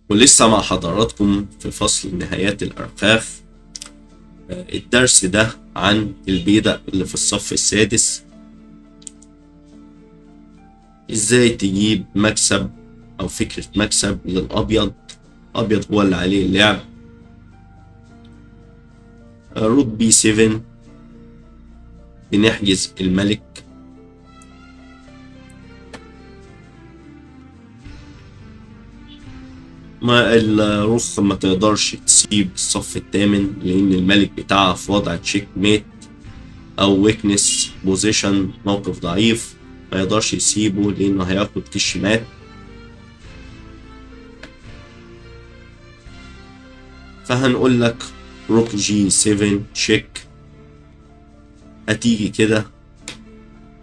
ولسه مع حضراتكم في فصل نهايات الأرقاف. الدرس ده عن البيدق اللي في الصف السادس، ازاي تجيب مكسب او فكرة مكسب للأبيض. أبيض هو اللي عليه اللعب. روك بي 7 بنحجز الملك. ما الرخ ما تقدرش تسيب الصف الثامن لأن الملك بتاعها في وضع تشيك ميت أو ويكنس بوزيشن، موقف ضعيف، ما يقدرش يسيبه لأنه هياخد كش مات. فهنقول لك روك جي 7 تشيك، هتيجي كده.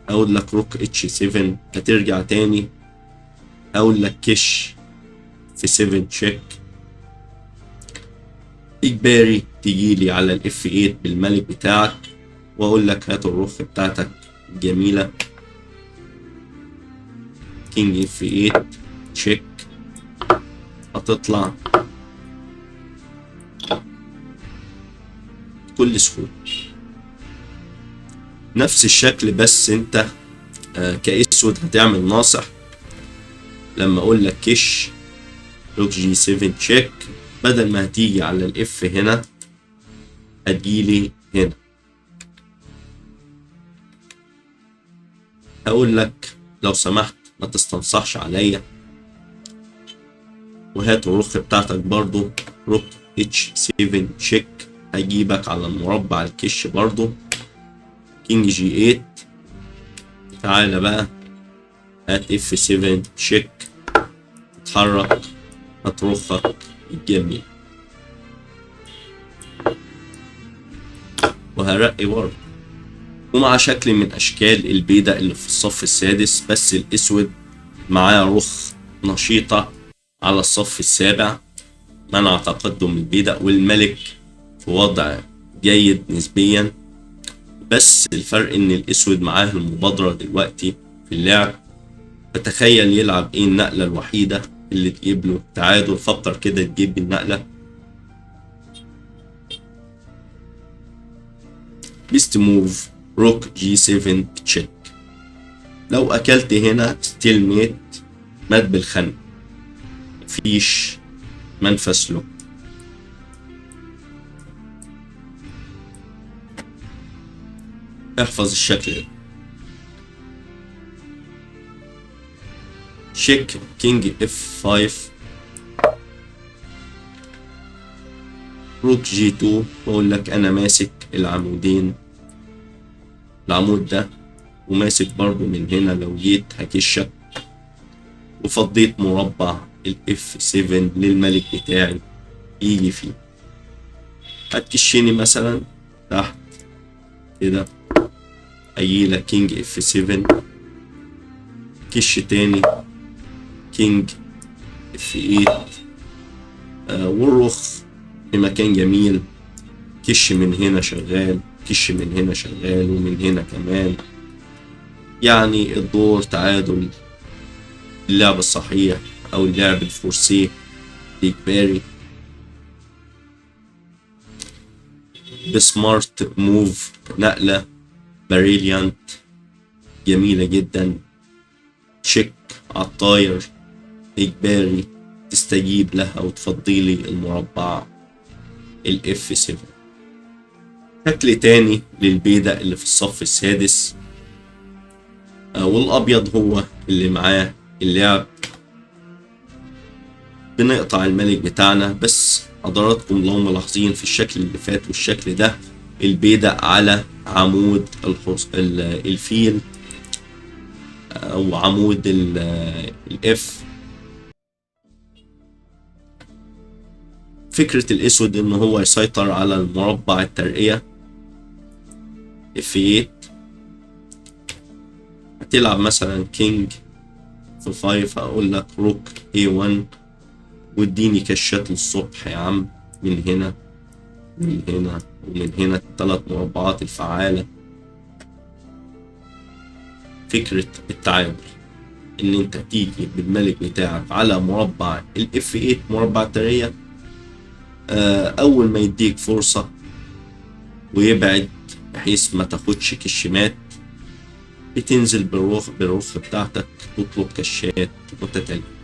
أقول لك روك اتش 7 هترجع تاني. أقول لك كش في 7 تشيك، إجباري تجيلي على الاف 8 بالملك بتاعك، وأقول لك هات الرخ بتاعتك جميلة. كينج اف 8 تشيك، هتطلع بكل سهولة نفس الشكل، بس انت كأسود هتعمل ناصح. لما اقول لك كش روك جي 7 تشيك، بدل ما هتيجي على الاف هنا هتجيلي هنا. هقول لك لو سمحت ما تستنصحش عليا، وهات الرخ بتاعتك برضو روك اتش 7 تشيك، هجيبك على المربع الكش برضو. كينج جي 8، تعالى بقى هات اف 7 تشيك، اتحرك، هات رخك الجميل، وهرقي برضه. ومع شكل من اشكال البيدق اللي في الصف السادس، بس الاسود معاه رخ نشيطة على الصف السابع منع تقدم البيدق، والملك في وضع جيد نسبيا. بس الفرق ان الاسود معاه المبادرة دلوقتي في اللعب. فتخيل يلعب ايه النقلة الوحيدة اللي تجيب له تعادل. فكر كده تجيب النقلة. بيست موف روك جي 7 تشيك. لو اكلت هنا ستيل ميت، مات بالخنق، مفيش منفس له. احفظ الشكل ده. شيك كينج اف 5 روك جي 2، واقول لك انا ماسك العمودين، العمود ده، وماسك برضو من هنا لو جيت هكشك، وفضيت مربع الاف 7 للملك بتاعي يجي فيه. هتكشني مثلا تحت كده، هيجيلك كينج اف 7، كش تاني كينج اف 8، والرخ في مكان جميل، كش من هنا شغال، كش من هنا شغال، ومن هنا كمان. يعني الدور تعادل. اللعب الصحيح او اللعب الفورسيه إجباري بسمارت موف، نقلة بريليانت جميلة جدا. تشيك على الطاير، إجباري تستجيب لها وتفضيلي المربع الاف 7. شكل تاني للبيدق اللي في الصف السادس، والأبيض هو اللي معاه اللعب. بنقطع الملك بتاعنا، بس حضراتكم لو ملاحظين في الشكل اللي فات والشكل ده، البيدق على عمود الفيل او عمود الاف. فكرة الاسود ان هو يسيطر على المربع الترقية اف 8. هتلعب مثلا كينج في 5، اقول لك روك اي 1، واديني كشات للصبح يا عم، من هنا من هنا ومن هنا، الثلاث مربعات الفعالة. فكرة التعادل. ان انت تيجي بالملك بتاعك على مربع الاف 8 مربع الترية. اول ما يديك فرصة ويبعد بحيث ما تاخدش كشمات، بتنزل بالرخ بتاعتك تطلب كشات متتالية.